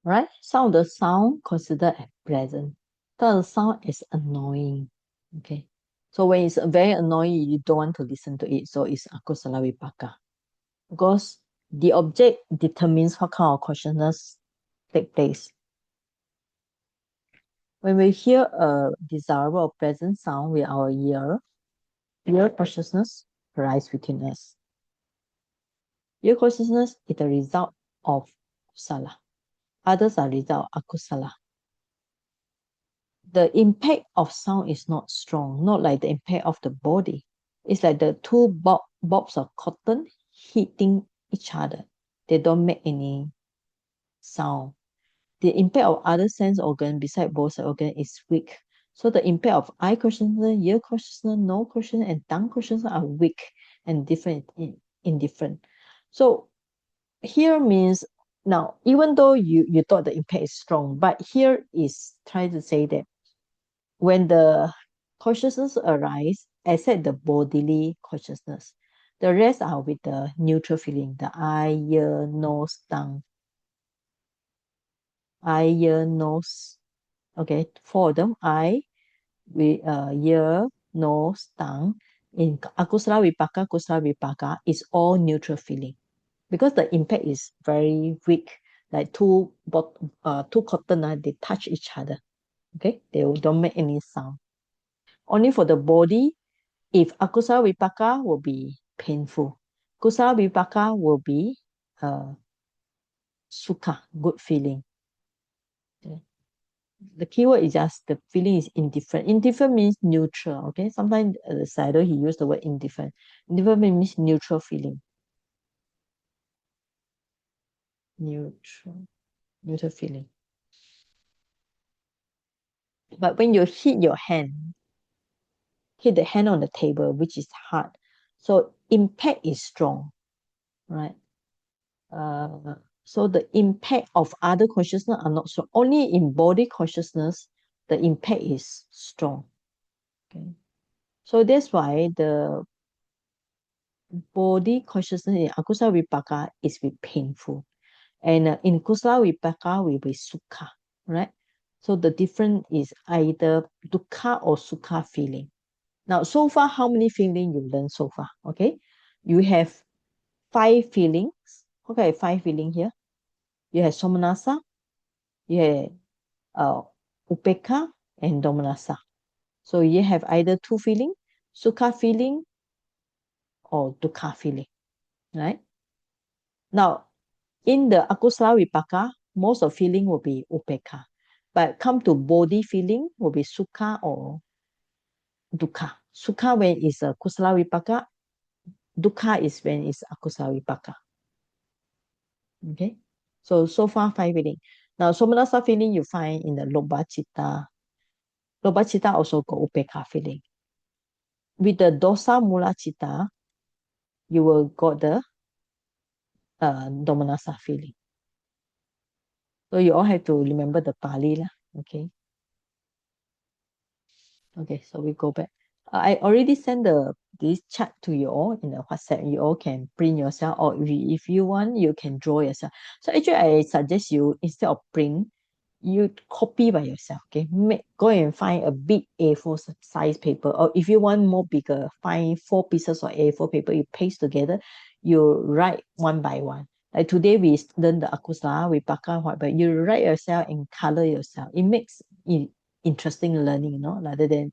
right? Some of the sound considered as pleasant. Some of the sound is annoying. Okay. So when it's very annoying, you don't want to listen to it. So it's akusala vipaka. Because the object determines what kind of consciousness take place. When we hear a desirable or pleasant sound with our ear consciousness arises within us. Ear consciousness is the result of kusala. Others are result of akusala. The impact of sound is not strong, not like the impact of the body. It's like the two bobs of cotton hitting each other. They don't make any sound. The impact of other sense organ beside both organ is weak. So the impact of eye consciousness, ear consciousness, nose consciousness, and tongue consciousness are weak and different, indifferent. So here means now, even though you thought the impact is strong, but here is trying to say that when the consciousness arise, except the bodily consciousness, the rest are with the neutral feeling, the eye, ear, nose, tongue. Eye, ear, nose. Okay, four of them. Eye, ear, nose, tongue. In akusala vipaka is all neutral feeling. Because the impact is very weak, like two cotton, they touch each other. Okay, they don't make any sound. Only for the body, if akusala vipaka will be painful. Kusala vipaka will be sukha, good feeling. Okay. The keyword is just the feeling is indifferent. Indifferent means neutral. Okay, sometimes the Sayadaw he used the word indifferent. Indifferent means neutral feeling. Neutral feeling. But when you hit the hand on the table, which is hard, so impact is strong, right? So the impact of other consciousness are not strong. Only in body consciousness, the impact is strong. Okay, so that's why the body consciousness in akusala vipaka is be painful, and in kusala vipaka will be sukha, right? So the difference is either dukkha or sukha feeling. Now, so far, how many feelings you learned so far? Okay, you have 5 feelings. Okay, 5 feelings here. You have somanasa, you have upekha, and domanasa. So you have either 2 feelings, sukha feeling or dukkha feeling, right? Now, in the akusala vipaka, most of feeling will be upekha. But come to body feeling will be sukha or dukkha. Sukha when is a kusala vipaka, dukkha is when it's akusala vipaka. Okay, so far 5 feeling. Now, somanasa feeling you find in the loba citta. Loba citta also got upekha feeling. With the dosa mula citta, you will got the domanasa feeling. So you all have to remember the Pali lah. Okay. Okay, so we go back. I already sent this chart to you all in the WhatsApp. You all can print yourself, or if you want, you can draw yourself. So actually, I suggest you instead of print, you copy by yourself. Okay, go and find a big A4 size paper, or if you want more bigger, find 4 pieces of A4 paper. You paste together. You write one by one. Like today we learn the akusala vipaka, but you write yourself and color yourself. It makes it interesting learning, rather than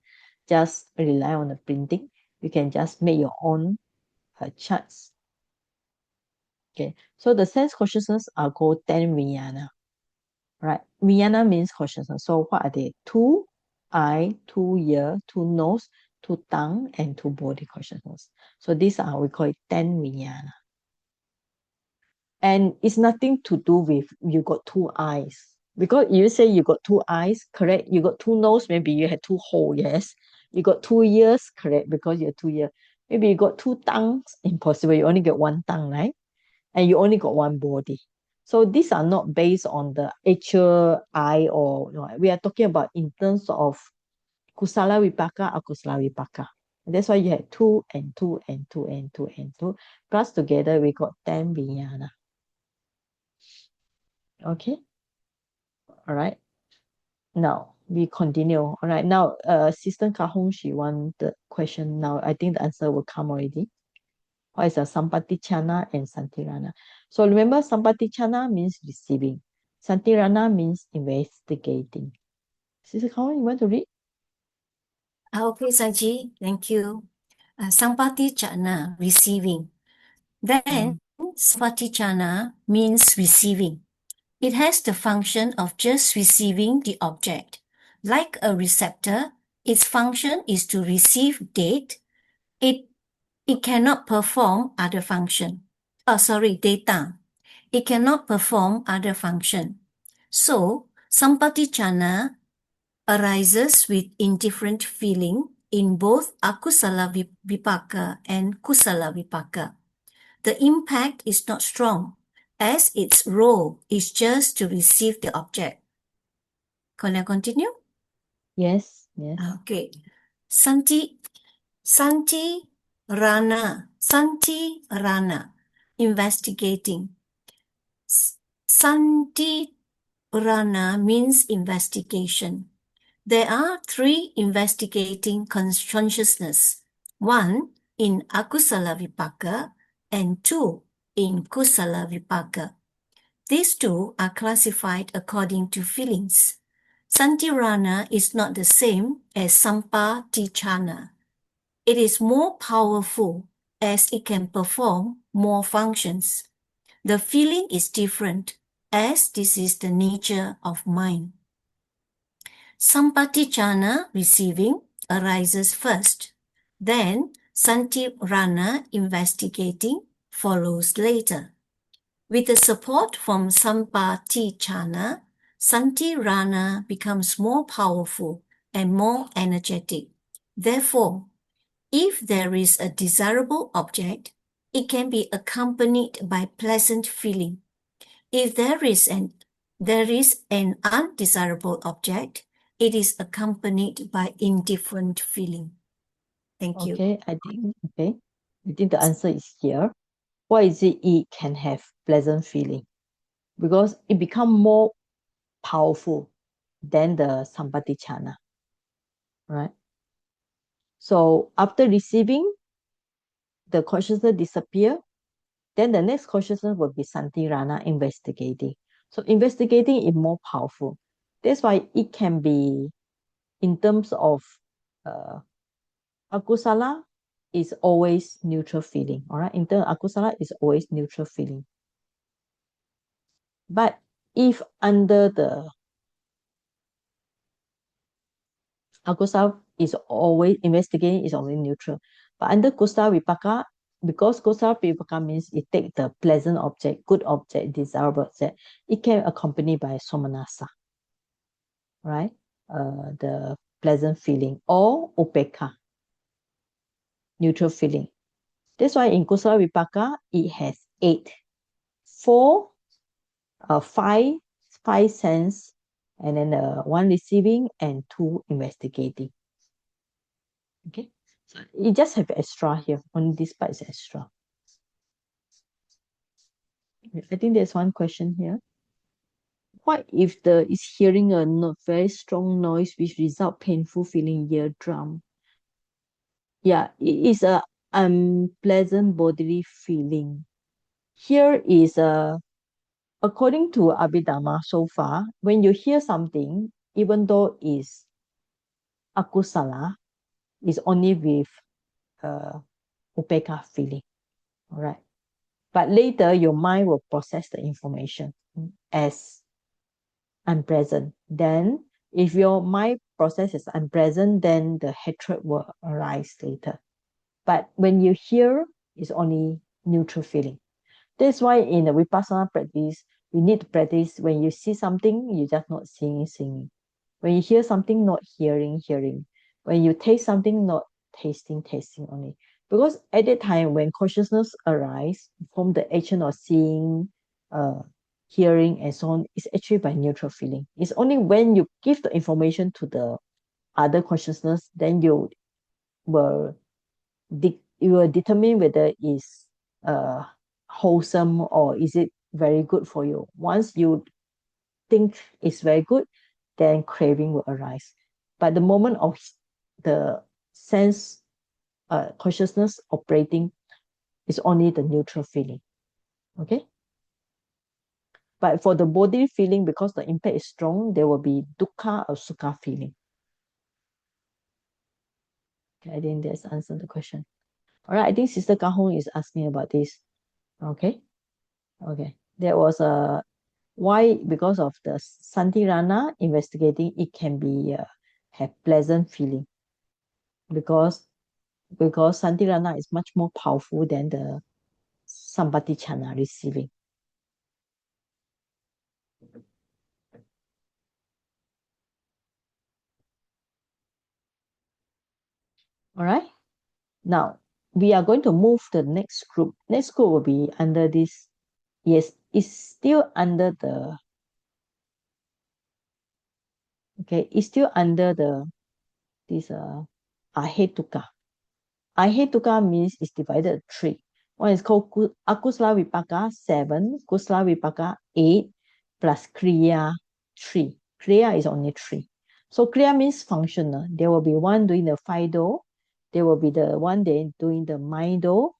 just rely on the printing. You can just make your own charts. Okay, so the sense consciousness are called 10 vijnana, right? Vijnana means consciousness. So what are they? 2 eye, 2 ear, 2 nose, 2 tongue, and 2 body consciousness. So these are, we call it 10 vijnana. And it's nothing to do with you got 2 eyes. Because you say you got 2 eyes, correct? You got 2 nose, maybe you had 2 holes, yes. You got 2 ears, correct? Because you have 2 ears. Maybe you got 2 tongues, impossible. You only get 1 tongue, right? And you only got 1 body. So these are not based on the actual eye, or we are talking about in terms of kusala vipaka, akusala vipaka. That's why you have 2 and 2 and 2 and 2 and 2. Plus together we got 10 vijnana. Okay. All right. Now we continue. All right. Now, Sister Kahong, she want the question. Now I think the answer will come already. What is a Sampatichana and Santirana? So remember, Sampatichana means receiving. Santirana means investigating. Sister Kahong, you want to read? Okay, Sanji, thank you. Sampatichana, receiving. Then, Sampatichana means receiving. It has the function of just receiving the object. Like a receptor, its function is to receive data. It cannot perform other function. Data. It cannot perform other function. So, Sampatichana arises with indifferent feeling in both akusala vipaka and kusala vipaka. The impact is not strong, as its role is just to receive the object. Can I continue? Yes, yes. Okay. Santi Rana, investigating. Santi Rana means investigation. There are 3 investigating consciousness, 1 in akusala vipaka and 2 in kusala vipaka. These 2 are classified according to feelings. Santirana is not the same as Sampatichana. It is more powerful as it can perform more functions. The feeling is different as this is the nature of mind. Sampatichana, receiving, arises first. Then Santirana, investigating, follows later. With the support from Sampatichana, Santirana becomes more powerful and more energetic. Therefore, if there is a desirable object, it can be accompanied by pleasant feeling. If there is an undesirable object, it is accompanied by indifferent feeling. Thank you. Okay, I think the answer is here. Why is it can have pleasant feeling? Because it become more powerful than the Sampatichana, right? So after receiving, the consciousness disappear, then the next consciousness will be Santirana, investigating. So investigating is more powerful. That's why it can be in terms of uh, akusala is always neutral feeling. All right, in terms of akusala is always neutral feeling. But if under the akusala is always investigating is only neutral. But under kusala vipaka, because kusala vipaka means it take the pleasant object, good object, desirable object, it can accompany by somanasa, right? The pleasant feeling or upeka, neutral feeling. That's why in kusala vipaka it has 8, 4, 5 sense, and then 1 receiving and 2 investigating. Okay, so it just have extra here. Only this part is extra. I think there's one question here. What if the is hearing a very strong noise which result painful feeling eardrum? Yeah, it is a unpleasant bodily feeling. Here is a according to Abhidhamma so far, when you hear something, even though it's akusala, is only with upeka feeling. All right. But later, your mind will process the information as unpleasant. Then, if your mind process is unpleasant, then the hatred will arise later. But when you hear, it's only neutral feeling. That's why in the Vipassana practice, we need to practice when you see something, you just not seeing. When you hear something, not hearing. When you taste something, not tasting only. Because at that time, when consciousness arise from the action of seeing, hearing, and so on, it's actually by neutral feeling. It's only when you give the information to the other consciousness, then will you will determine whether it's wholesome or is it very good for you. Once you think it's very good, then craving will arise. But the moment of the sense consciousness operating is only the neutral feeling. Okay. But for the body feeling, because the impact is strong, there will be dukkha or sukha feeling. Okay, I think that's answered the question. All right, I think Sister Kahong is asking about this. Okay. Okay. There was a why, because of the Santirana investigating, it can be have pleasant feeling because Santirana is much more powerful than the Sampatichana receiving. All right. Now we are going to move to the next group. Next group will be under this. Yes, it's still under the. Okay, it's still under the this Ahetuka. Ahetuka means it's divided three. One is called Akusala Vipaka 7, Kusala Vipaka 8, plus Kriya 3. Kriya is only 3. So Kriya means functional. There will be one doing the Fido. There will be the one doing the Maido.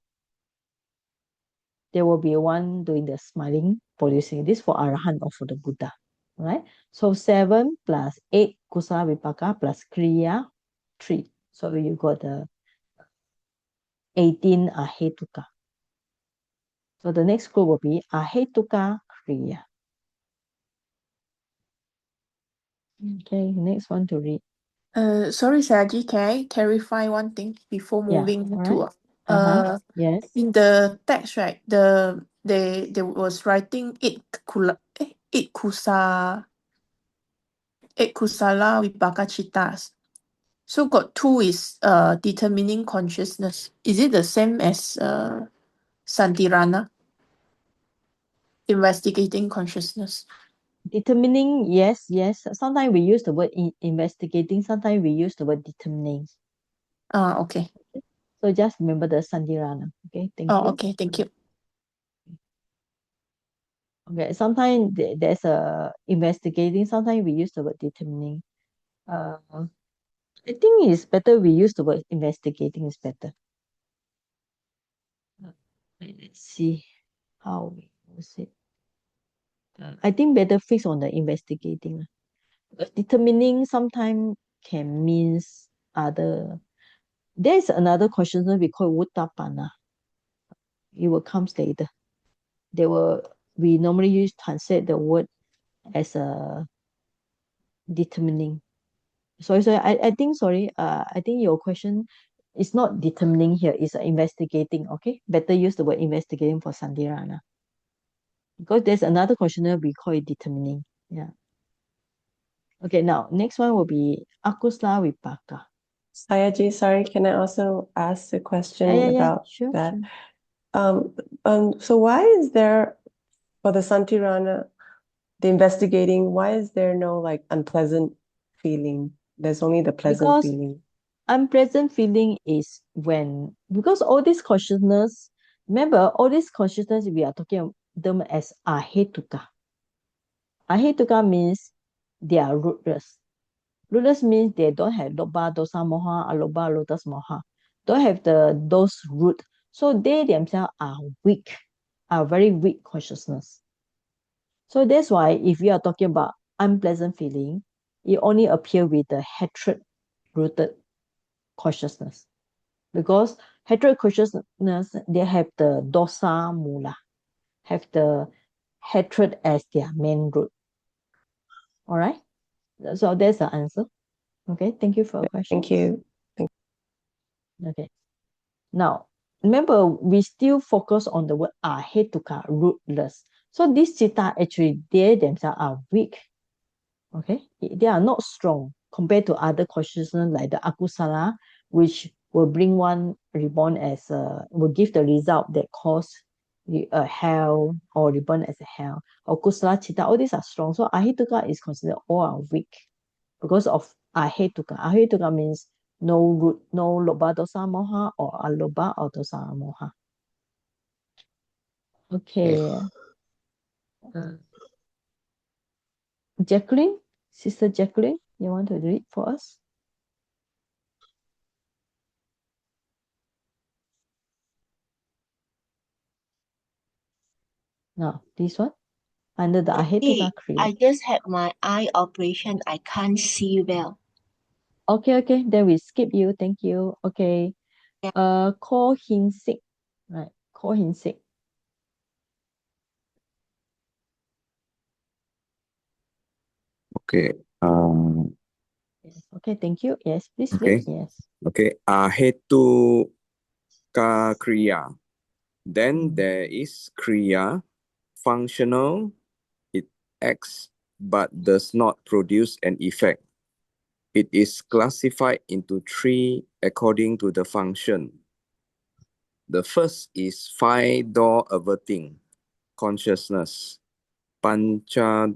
There will be one doing the smiling, producing this for Arahant or for the Buddha. Right? So 7 plus 8 Kusala Vipaka plus Kriya 3. So you got the 18 Ahetuka. So the next group will be Ahetuka Kriya. Okay, next one to read. Sorry, Saji, can I clarify one thing before moving to yes. in the text, right? They was writing eight kusala vipaka cittas. So got 2 is determining consciousness. Is it the same as Santirana? Investigating consciousness. Determining, yes. Sometimes we use the word investigating, sometimes we use the word determining. Okay. So just remember the Sandirana. Okay, thank you. Okay, thank you. Okay, sometimes there's a investigating, sometimes we use the word determining. I think it's better we use the word investigating is better. Let's see how we use it. I think better fix on the investigating. Determining sometimes can means other. There's another question we call Uttapana. It will come later. We normally use translate the word as a determining. Sorry, I think I think your question is not determining here, it's investigating, okay? Better use the word investigating for Sandirana. Because there's another questioner we call it determining. Yeah. Okay, now next one will be Akusla Vipaka. Sayaji, sorry, can I also ask a question about sure, that? Sure. So why is there, for the Santirana, the investigating, why is there no like unpleasant feeling? There's only the pleasant feeling. Unpleasant feeling is because all these consciousness, remember, all these consciousness we are talking of them as Ahetuka. Ahetuka means they are rootless. Rootless means they don't have Lobha, Dosa, Moha, Alobha, Lotus, Moha. Don't have those root. So they themselves are weak, are very weak consciousness. So that's why if you are talking about unpleasant feeling, it only appears with the hatred rooted consciousness. Because hatred consciousness, they have the dosa mula, have the hatred as their main root. All right. So that's the answer. Okay. Thank you for your question. Thank you. Okay. Now, remember, we still focus on the word ahetuka, rootless. So these citta actually, they themselves are weak. Okay. They are not strong compared to other consciousness like the akusala, which will bring one reborn as will give the result that cause a hell or reborn as a hell. Or kusala chitta, all these are strong. So ahetuka is considered all are weak because of ahetuka. Ahetuka means no root, no lobha dosa moha or alobha or dosa moha. Okay. Jacqueline, Sister Jacqueline, you want to read for us? No, this one? Under the Ahetuka Kriya. I just had my eye operation. I can't see well. Okay, then we skip you. Thank you. Okay. Call him sick. Right. Call him sick. Okay. Yes. Okay, thank you. Yes, please Okay. read. Yes. Okay. Ahetuka kriya. Then there is kriya, functional. It acts but does not produce an effect. It is classified into three according to the function. The first is five door averting, consciousness, pancha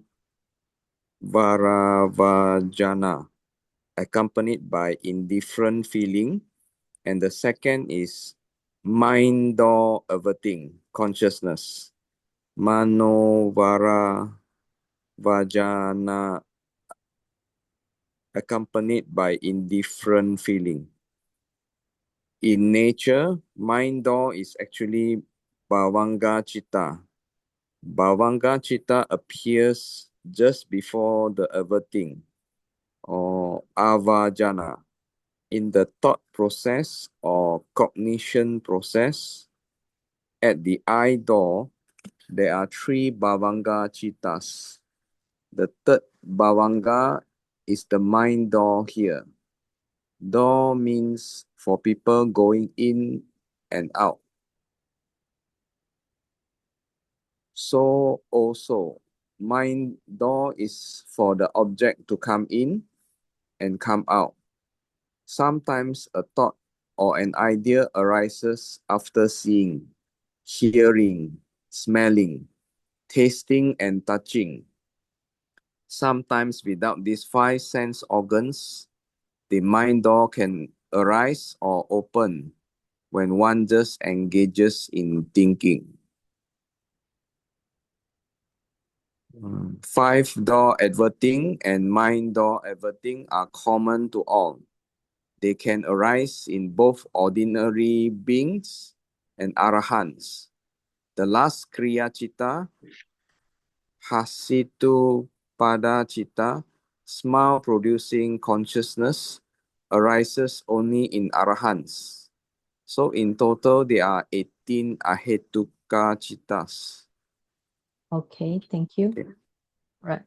varavajana, accompanied by indifferent feeling. And the second is mind door averting, consciousness, manovara vajana, accompanied by indifferent feeling. In nature, mind door is actually bhavanga citta. Bhavanga citta appears just before the averting or avajana. In the thought process or cognition process, at the eye door, there are three bhavanga cittas. The third bhavanga is the mind door here. Door means for people going in and out. So also, mind door is for the object to come in and come out. Sometimes a thought or an idea arises after seeing, hearing, smelling, tasting, and touching. Sometimes without these five sense organs, the mind door can arise or open when one just engages in thinking. Five door adverting and mind door adverting are common to all. They can arise in both ordinary beings and arahants. The last kriya citta, hasitu pada citta, smile producing consciousness, arises only in arahants. So in total, there are 18 ahetuka cittas. Okay, thank you. Okay. Right.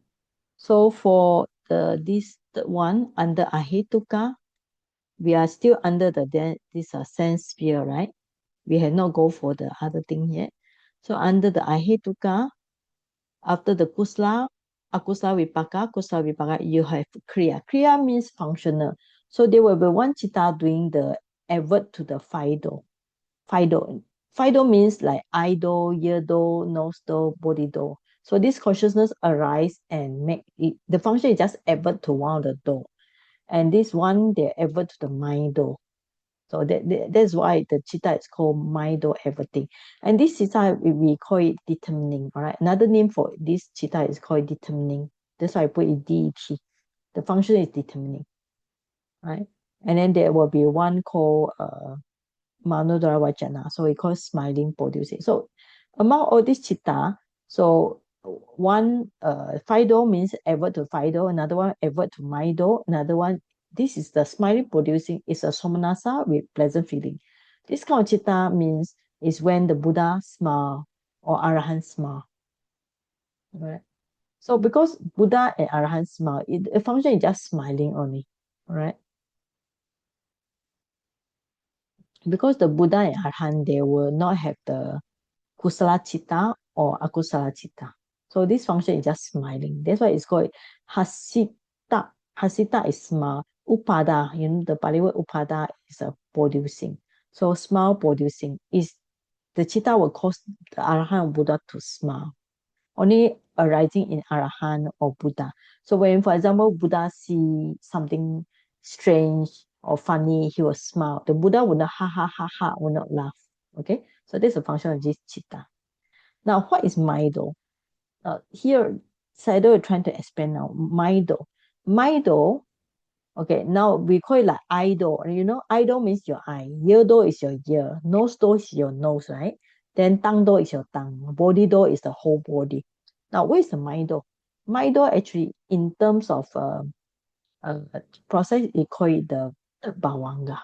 So for this one under Ahetuka, we are still under this sense sphere, right? We have not go for the other thing yet. So under the Ahetuka, after the kusala, akusala vipaka, you have kriya. Kriya means functional. So there will be one citta doing the advert to the fido. Fido means like eye do, ear do, nose do, body do. So this consciousness arise and make it, the function is just advert to one of the do. And this one, they advert to the mind do. So that's why the citta is called mind do everything. And this citta, we call it determining. All right. Another name for this citta is called determining. That's why I put it DET. The function is determining. Right. And then there will be one called Manodara Vajana. So we call smiling producing. So among all these citta, so one Fido means advert to Fido, another one advert to Maido, another one, this is the smiling producing, is a somanasa with pleasant feeling. This kind of citta means is when the Buddha smile or Arahant smile. Right. So because Buddha and Arahant smile, the function is just smiling only. Right. Because the Buddha and Arahant, they will not have the kusala citta or akusala citta. So this function is just smiling. That's why it's called hasita. Hasita is smile. Upada, the Pali word upada is a producing. So smile producing is the citta will cause the Arahant Buddha to smile. Only arising in Arahant or Buddha. So when, for example, Buddha see something strange or funny, he will smile. The Buddha will not ha ha ha ha, will not laugh. Okay, so this is a function of this citta. Now, what is Maido? Here, Saido is trying to explain now. Maido. Maido, okay, now we call it like idol. You know, idol means your eye. Ear do is your ear. Nose do is your nose, right? Then tongue do is your tongue. Body do is the whole body. Now, what is the mind do? Mind do actually, in terms of process, we call it the bawanga.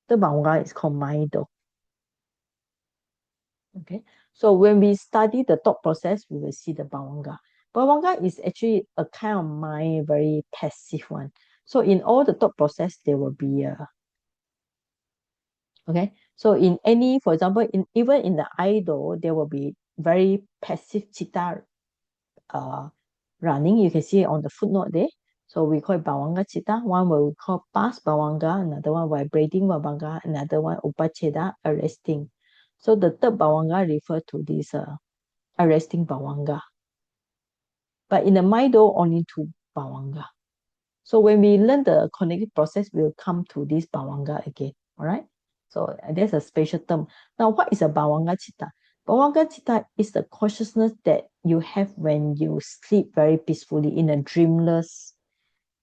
The bawanga is called mind do. Okay, so when we study the thought process, we will see the bawanga. Bawanga is actually a kind of mind, very passive one. So in all the thought process, there will be a okay. So in any, for example, even in the idol, there will be very passive citta running. You can see it on the footnote there. So we call it bawanga citta. One will call past bawanga, another one vibrating bawanga, another one upacheda, arresting. So the third bawanga refer to this arresting bawanga. But in the mind though, only two bawanga. So when we learn the cognitive process, we'll come to this bawanga again. All right. So there's a special term. Now, what is a bawanga citta? Bawanga citta is the consciousness that you have when you sleep very peacefully in a dreamless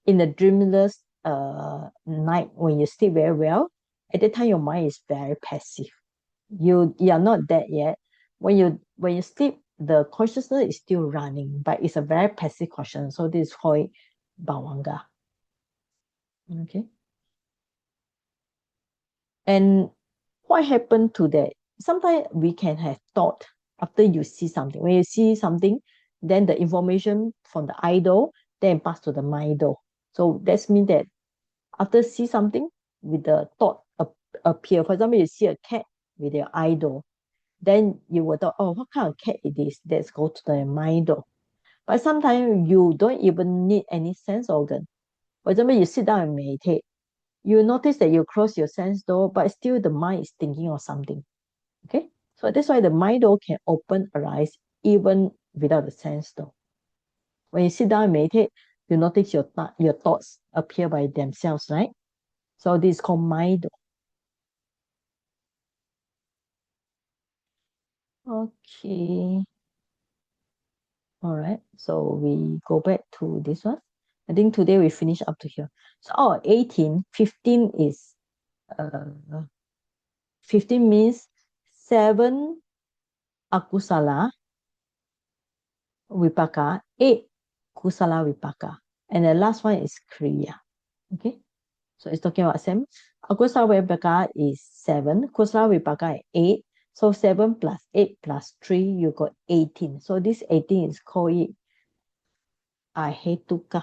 night, when you sleep very well. At that time, your mind is very passive. You are not dead yet. When you sleep, the consciousness is still running, but it's a very passive consciousness. So this is called bawanga. Okay. And what happened to that? Sometimes we can have thought after you see something. When you see something, then the information from the idol then pass to the mindol. So that means that after see something, with the thought appear. For example, you see a cat with your idol, then you will thought, oh, what kind of cat it is? Let's go to the mindol. But sometimes you don't even need any sense organ. For example, you sit down and meditate, you notice that you close your sense door, but still the mind is thinking of something. Okay, so that's why the mind door can open, arise even without the sense door. When you sit down and meditate, you notice your thoughts appear by themselves, right? So this is called mind door. Okay. All right. So we go back to this one. I think today we finish up to here. So 18, 15 is 15 means 7 akusala vipaka, 8 kusala vipaka. And the last one is kriya. Okay. So it's talking about 7. Akusala vipaka is 7. Kusala vipaka is 8. So 7 plus 8 plus 3, you got 18. So this 18 is called Ahetuka.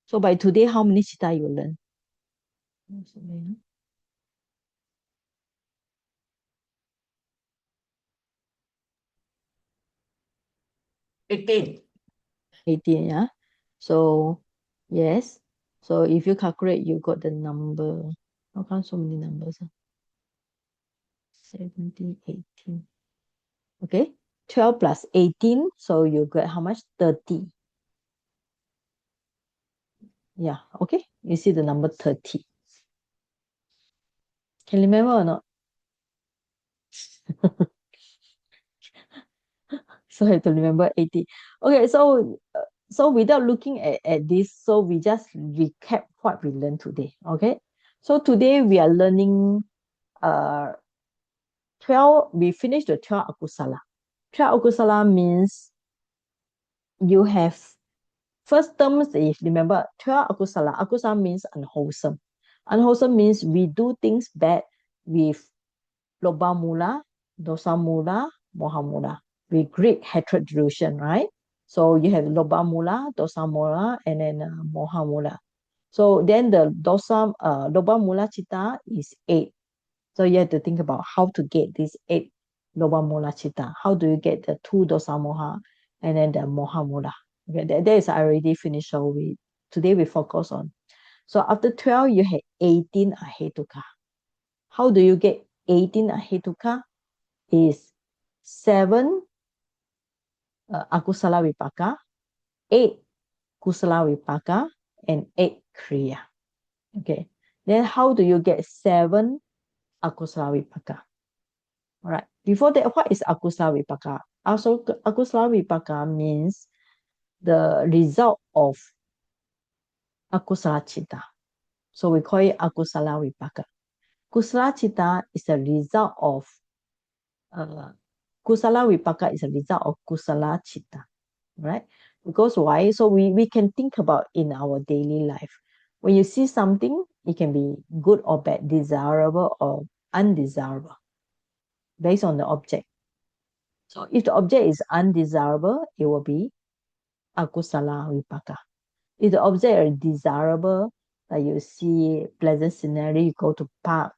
So by today, how many citta you learn? 18. 18, yeah. So yes. So if you calculate, you got the number. How come so many numbers? 17, 18. Okay. 12 plus 18. So you get how much? 30. Yeah. Okay. You see the number 30. Can you remember or not? So I have to remember 80. Okay. So without looking at this, so we just recap what we learned today. Okay. So today we are learning 12, we finished the 12 akusala. 12 akusala means you have first terms is, remember, 12 akusala. Akusala means unwholesome. Unwholesome means we do things bad with loba mula, dosa mula, moha mula. With greed, hatred, delusion, right? So you have loba mula, dosa mula, and then moha mula. So then the loba mula citta is 8. So you have to think about how to get these 8 loba mula citta. How do you get the 2 dosa moha and then the moha mula? Okay, that is already finished. So today we focus on. So after 12, you have 18 ahetuka. How do you get 18 ahetuka? Is 7 akusala vipaka, 8 kusala vipaka, and 8 kriya. Okay. Then how do you get 7 akusala vipaka? All right. Before that, what is akusala vipaka? Also, akusala vipaka means the result of akusala citta. So we call it akusala vipaka. Kusala citta is a result of kusala vipaka is a result of kusala citta, right? Because why? So we can think about in our daily life. When you see something, it can be good or bad, desirable or undesirable, based on the object. So if the object is undesirable, it will be akusala vipaka. If the object is desirable, like you see pleasant scenery, you go to park,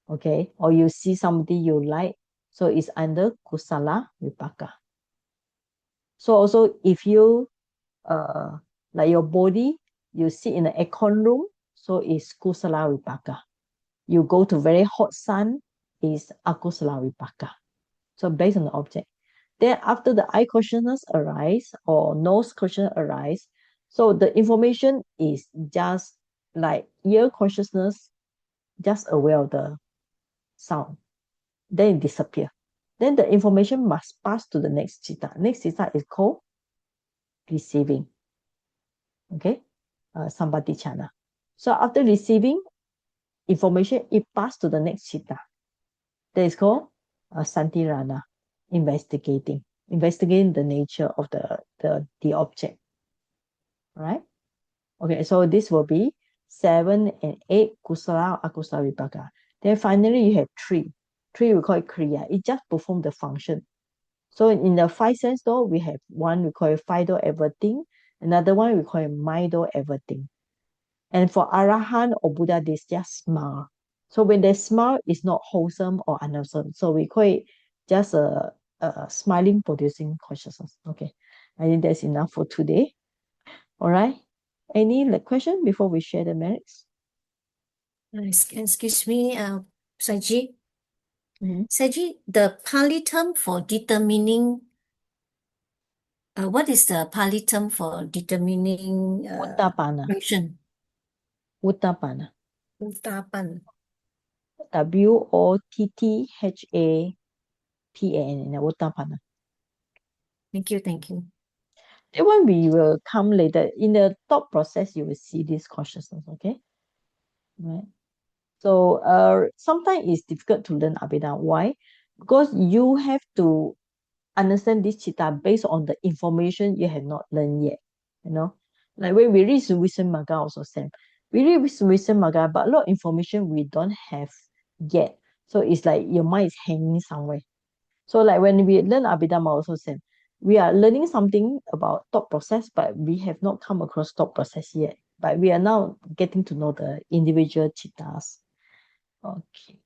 okay, or you see somebody you like, so it's under kusala vipaka. So also if you like your body, you sit in an aircon room, so it's kusala vipaka. You go to very hot sun, is akusala vipaka. So based on the object. Then after the eye consciousness arise or nose consciousness arise, so the information is just like ear consciousness, just aware of the sound. Then it disappear. Then the information must pass to the next citta. Next citta is called receiving. Okay, Sampatichana. So after receiving information, it passed to the next citta. That is called Santirana, investigating the nature of the object. Right? Okay, so this will be 7 and 8 kusala akusala vipaka. Then finally you have 3. 3 we call it kriya. It just perform the function. So in the 5 sense door, we have one we call it 5 door everything, another one we call it mind door everything. And for Arahan or Buddha, they just smile. So when they smile, it's not wholesome or unwholesome. So we call it just a smiling producing consciousness. Okay, I think that's enough for today. All right. Any question before we share the merits? Excuse me, Saji. Saji, the Pali term for determining, what is the Pali term for determining Uttapana. function? Uttapana. Uttapan. Wotthapan. Uttapana. Thank you. That one we will come later. In the thought process, you will see this consciousness, okay? Right. So sometimes it's difficult to learn Abhidhamma. Why? Because you have to understand this citta based on the information you have not learned yet. You know, like when we read Wisdom Maga also same. We read Wisdom Maga, but a lot of information we don't have yet. So it's like your mind is hanging somewhere. So like when we learn Abhidhamma also same. We are learning something about thought process, but we have not come across thought process yet. But we are now getting to know the individual cittas. Okay.